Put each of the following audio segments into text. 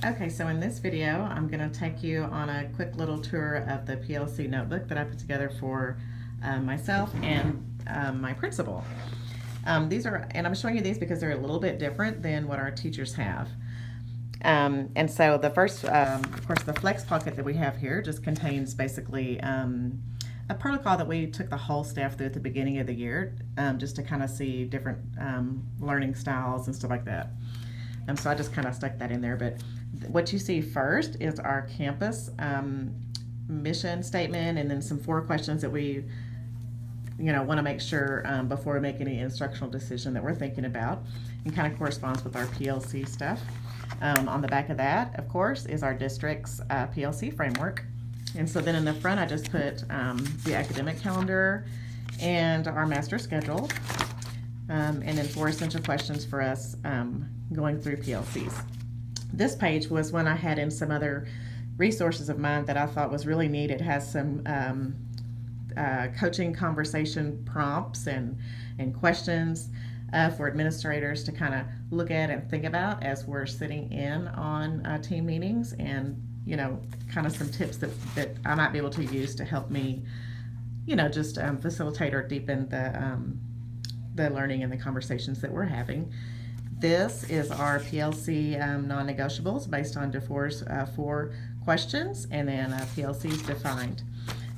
Okay, so in this video, I'm going to take you on a quick little tour of the PLC notebook that I put together for myself and my principal. And I'm showing you these because they're a little bit different than what our teachers have. And so the first, of course, the Flex Pocket that we have here just contains basically a protocol that we took the whole staff through at the beginning of the year, just to kind of see different learning styles and stuff like that. So I just kind of stuck that in there. But what you see first is our campus mission statement, and then some 4 questions that we want to make sure before we make any instructional decision that we're thinking about, and kind of corresponds with our PLC stuff. On the back of that, of course, is our district's PLC framework. And so then in the front, I just put the academic calendar and our master schedule, and then 4 essential questions for us going through PLCs. This page was one I had in some other resources of mine that I thought was really neat. It has some coaching conversation prompts and questions for administrators to kind of look at and think about as we're sitting in on team meetings, and kind of some tips that I might be able to use to help me just facilitate or deepen the learning and the conversations that we're having. This is our PLC non-negotiables based on DeFore's 4 questions, and then PLCs defined.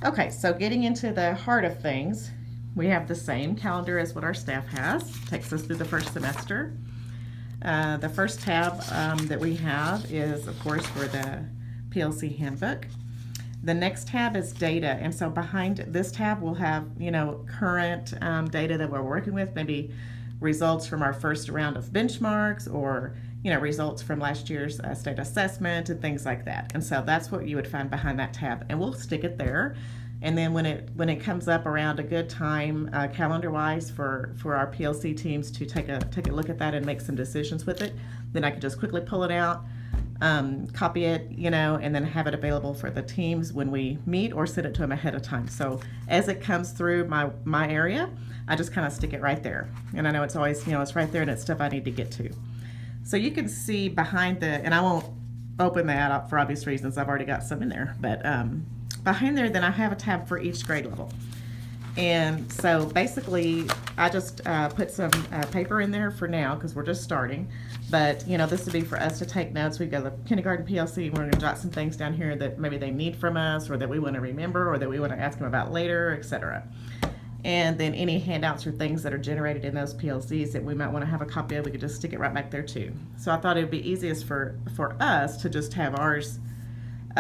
Okay, so getting into the heart of things, we have the same calendar as what our staff has. Takes us through the first semester. The first tab that we have is, of course, for the PLC handbook. The next tab is data, and so behind this tab we'll have current data that we're working with, maybe results from our first round of benchmarks, or results from last year's state assessment and things like that. And so that's what you would find behind that tab, and we'll stick it there. And then when it comes up around a good time calendar-wise for our PLC teams to take a look at that and make some decisions with it, then I can just quickly pull it out, copy it, and then have it available for the teams when we meet, or send it to them ahead of time. So as it comes through my area, I just kind of stick it right there. And I know it's always, it's right there, and it's stuff I need to get to. So you can see behind and I won't open that up for obvious reasons, I've already got some in there, but behind there, then I have a tab for each grade level. And so basically I just put some paper in there for now because we're just starting, but this would be for us to take notes. We've got the kindergarten PLC, we're going to jot some things down here that maybe they need from us, or that we want to remember, or that we want to ask them about later, etc. And then any handouts or things that are generated in those PLCs that we might want to have a copy of, we could just stick it right back there too. So I thought it would be easiest for us to just have ours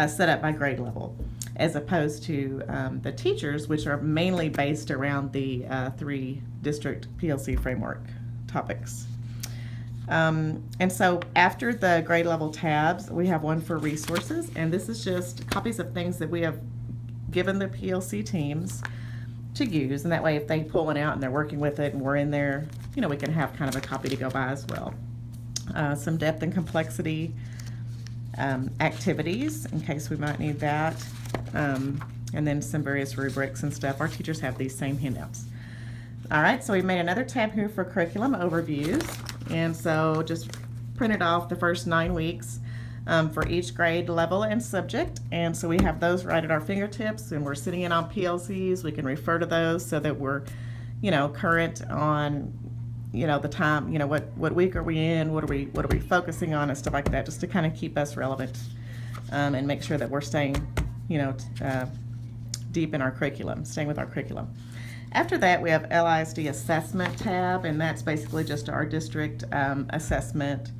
set up by grade level, as opposed to the teachers, which are mainly based around the 3 district PLC framework topics. And so after the grade level tabs, we have one for resources, and this is just copies of things that we have given the PLC teams to use, and that way if they pull one out and they're working with it and we're in there, we can have kind of a copy to go by as well. Some depth and complexity activities in case we might need that, and then some various rubrics and stuff. Our teachers have these same handouts. All right, so we made another tab here for curriculum overviews, and so just printed off the first 9 weeks for each grade level and subject, and so we have those right at our fingertips, and we're sitting in on PLCs. We can refer to those so that we're current on the time, what week are we in, what are we focusing on, and stuff like that, just to kind of keep us relevant and make sure that we're staying deep in our curriculum, staying with our curriculum. After that, we have LISD assessment tab, and that's basically just our district assessment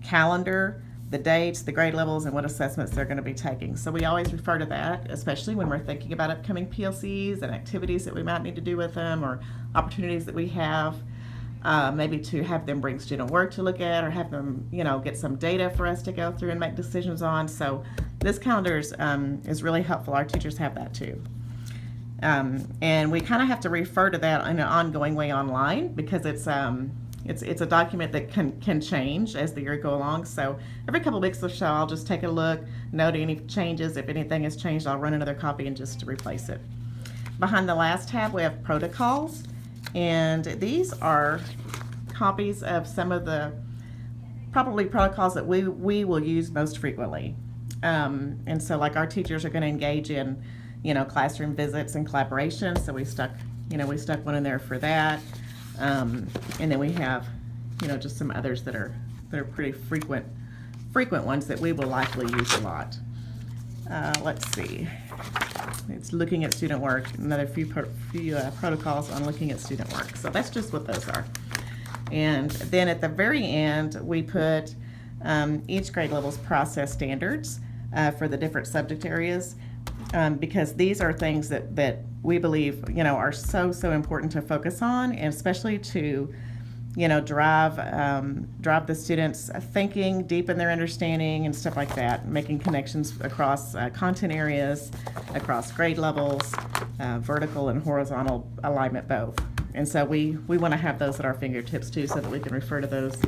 calendar, the dates, the grade levels, and what assessments they're going to be taking. So we always refer to that, especially when we're thinking about upcoming PLCs and activities that we might need to do with them, or opportunities that we have, maybe to have them bring student work to look at, or have them get some data for us to go through and make decisions on. So this calendar is really helpful. Our teachers have that too. And we kind of have to refer to that in an ongoing way online, because it's a document that can change as the year go along. So every couple of weeks or so, I'll just take a look, note any changes. If anything has changed, I'll run another copy and just replace it. Behind the last tab, we have protocols, and these are copies of some of the probably protocols that we will use most frequently. And so like our teachers are going to engage in, classroom visits and collaboration. So we stuck one in there for that. And then we have, just some others that are pretty frequent ones that we will likely use a lot. Let's see. It's looking at student work. Another few protocols on looking at student work. So that's just what those are. And then at the very end, we put each grade level's process standards for the different subject areas, because these are things that we believe, are so important to focus on, and especially to, drive the students' thinking, deepen their understanding and stuff like that, making connections across content areas, across grade levels, vertical and horizontal alignment both. And so we want to have those at our fingertips too, so that we can refer to those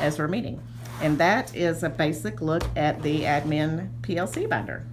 as we're meeting. And that is a basic look at the admin PLC binder.